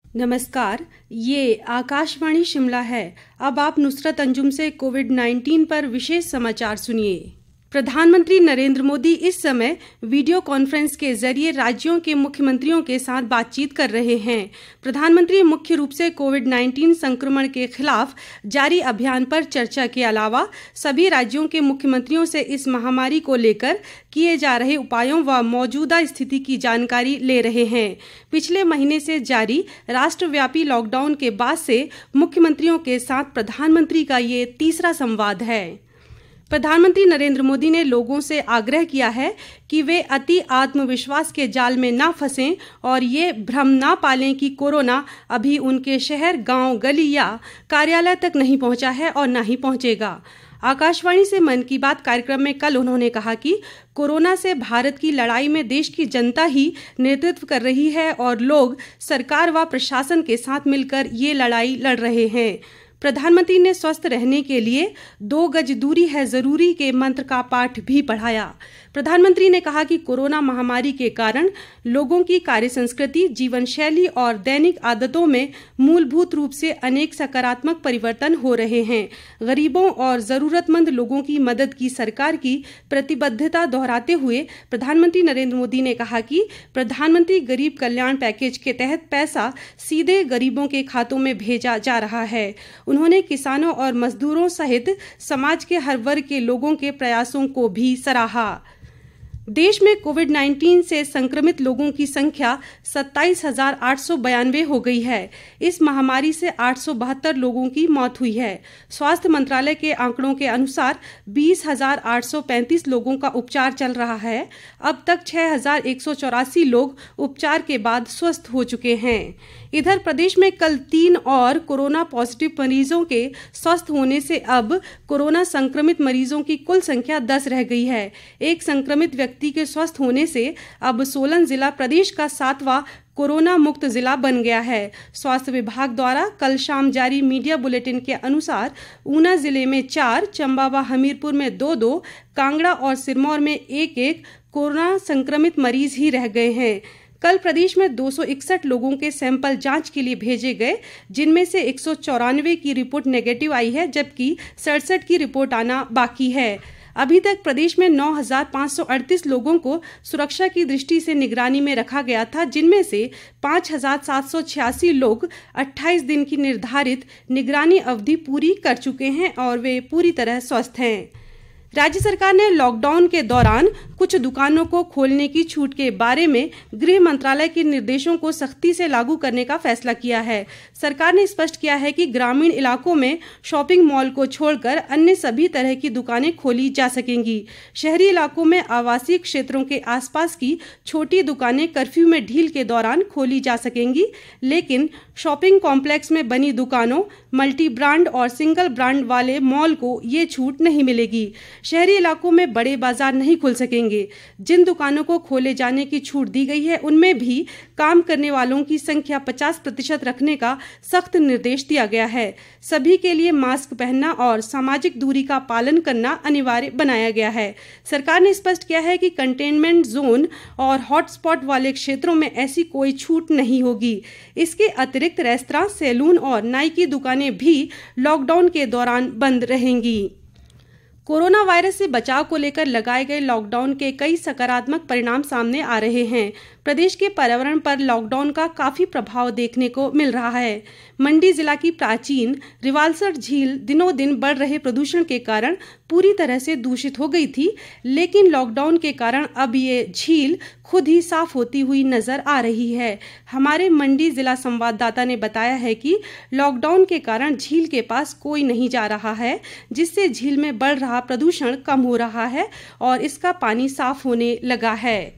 नमस्कार, ये आकाशवाणी शिमला है। अब आप नुसरत अंजुम से कोविड-19 पर विशेष समाचार सुनिए। प्रधानमंत्री नरेंद्र मोदी इस समय वीडियो कॉन्फ्रेंस के जरिए राज्यों के मुख्यमंत्रियों के साथ बातचीत कर रहे हैं। प्रधानमंत्री मुख्य रूप से कोविड-19 संक्रमण के खिलाफ जारी अभियान पर चर्चा के अलावा सभी राज्यों के मुख्यमंत्रियों से इस महामारी को लेकर किए जा रहे उपायों व मौजूदा स्थिति की जानकारी ले रहे हैं। पिछले महीने से जारी राष्ट्रव्यापी लॉकडाउन के बाद से मुख्यमंत्रियों के साथ प्रधानमंत्री का ये तीसरा संवाद है। प्रधानमंत्री नरेंद्र मोदी ने लोगों से आग्रह किया है कि वे अति आत्मविश्वास के जाल में ना फंसें और ये भ्रम ना पालें कि कोरोना अभी उनके शहर, गांव, गली या कार्यालय तक नहीं पहुंचा है और ना ही पहुंचेगा। आकाशवाणी से मन की बात कार्यक्रम में कल उन्होंने कहा कि कोरोना से भारत की लड़ाई में देश की जनता ही नेतृत्व कर रही है और लोग सरकार व प्रशासन के साथ मिलकर ये लड़ाई लड़ रहे हैं। प्रधानमंत्री ने स्वस्थ रहने के लिए 2 गज दूरी है जरूरी के मंत्र का पाठ भी पढ़ाया। प्रधानमंत्री ने कहा कि कोरोना महामारी के कारण लोगों की कार्य संस्कृति, जीवन शैली और दैनिक आदतों में मूलभूत रूप से अनेक सकारात्मक परिवर्तन हो रहे हैं। गरीबों और जरूरतमंद लोगों की मदद की सरकार की प्रतिबद्धता दोहराते हुए प्रधानमंत्री नरेंद्र मोदी ने कहा कि प्रधानमंत्री गरीब कल्याण पैकेज के तहत पैसा सीधे गरीबों के खातों में भेजा जा रहा है। उन्होंने किसानों और मजदूरों सहित समाज के हर वर्ग के लोगों के प्रयासों को भी सराहा। देश में कोविड-19 से संक्रमित लोगों की संख्या 27,892 हो गई है। इस महामारी से 872 लोगों की मौत हुई है। स्वास्थ्य मंत्रालय के आंकड़ों के अनुसार 20,835 लोगों का उपचार चल रहा है। अब तक 6,184 लोग उपचार के बाद स्वस्थ हो चुके हैं। इधर प्रदेश में कल 3 और कोरोना पॉजिटिव मरीजों के स्वस्थ होने से अब कोरोना संक्रमित मरीजों की कुल संख्या 10 रह गई है। एक संक्रमित व्यक्ति के स्वस्थ होने से अब सोलन जिला प्रदेश का 7वां कोरोना मुक्त जिला बन गया है। स्वास्थ्य विभाग द्वारा कल शाम जारी मीडिया बुलेटिन के अनुसार ऊना जिले में 4, चंबा व हमीरपुर में 2-2, कांगड़ा और सिरमौर में 1-1 कोरोना संक्रमित मरीज ही रह गए हैं। कल प्रदेश में 261 लोगों के सैंपल जांच के लिए भेजे गए, जिनमें से 194 की रिपोर्ट नेगेटिव आई है, जबकि 67 की रिपोर्ट आना बाकी है। अभी तक प्रदेश में 9,538 लोगों को सुरक्षा की दृष्टि से निगरानी में रखा गया था, जिनमें से 5,786 लोग 28 दिन की निर्धारित निगरानी अवधि पूरी कर चुके हैं और वे पूरी तरह स्वस्थ हैं। राज्य सरकार ने लॉकडाउन के दौरान कुछ दुकानों को खोलने की छूट के बारे में गृह मंत्रालय के निर्देशों को सख्ती से लागू करने का फैसला किया है। सरकार ने स्पष्ट किया है कि ग्रामीण इलाकों में शॉपिंग मॉल को छोड़कर अन्य सभी तरह की दुकानें खोली जा सकेंगी। शहरी इलाकों में आवासीय क्षेत्रों के आसपास की छोटी दुकानें कर्फ्यू में ढील के दौरान खोली जा सकेंगी, लेकिन शॉपिंग कॉम्प्लेक्स में बनी दुकानों, मल्टी ब्रांड और सिंगल ब्रांड वाले मॉल को ये छूट नहीं मिलेगी। शहरी इलाकों में बड़े बाजार नहीं खुल सकेंगे। जिन दुकानों को खोले जाने की छूट दी गई है, उनमें भी काम करने वालों की संख्या 50% रखने का सख्त निर्देश दिया गया है। सभी के लिए मास्क पहनना और सामाजिक दूरी का पालन करना अनिवार्य बनाया गया है। सरकार ने स्पष्ट किया है कि कंटेनमेंट जोन और हॉटस्पॉट वाले क्षेत्रों में ऐसी कोई छूट नहीं होगी। इसके अतिरिक्त रेस्तरां, सैलून और नाई की दुकानें भी लॉकडाउन के दौरान बंद रहेंगी। कोरोना वायरस से बचाव को लेकर लगाए गए लॉकडाउन के कई सकारात्मक परिणाम सामने आ रहे हैं। प्रदेश के पर्यावरण पर लॉकडाउन का काफी प्रभाव देखने को मिल रहा है। मंडी जिला की प्राचीन रिवालसर झील दिनों दिन बढ़ रहे प्रदूषण के कारण पूरी तरह से दूषित हो गई थी, लेकिन लॉकडाउन के कारण अब ये झील खुद ही साफ होती हुई नजर आ रही है। हमारे मंडी जिला संवाददाता ने बताया है कि लॉकडाउन के कारण झील के पास कोई नहीं जा रहा है, जिससे झील में बढ़ रहा प्रदूषण कम हो रहा है और इसका पानी साफ होने लगा है।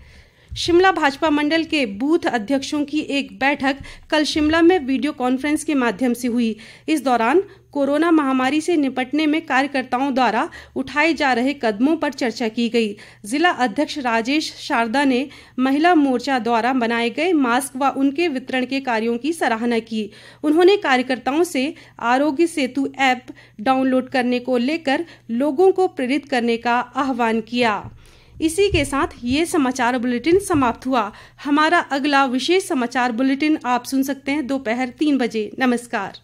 शिमला भाजपा मंडल के बूथ अध्यक्षों की एक बैठक कल शिमला में वीडियो कॉन्फ्रेंस के माध्यम से हुई। इस दौरान कोरोना महामारी से निपटने में कार्यकर्ताओं द्वारा उठाए जा रहे कदमों पर चर्चा की गई। जिला अध्यक्ष राजेश शारदा ने महिला मोर्चा द्वारा बनाए गए मास्क व उनके वितरण के कार्यों की सराहना की। उन्होंने कार्यकर्ताओं से आरोग्य सेतु ऐप डाउनलोड करने को लेकर लोगों को प्रेरित करने का आह्वान किया। इसी के साथ ये समाचार बुलेटिन समाप्त हुआ। हमारा अगला विशेष समाचार बुलेटिन आप सुन सकते हैं दोपहर 3 बजे। नमस्कार।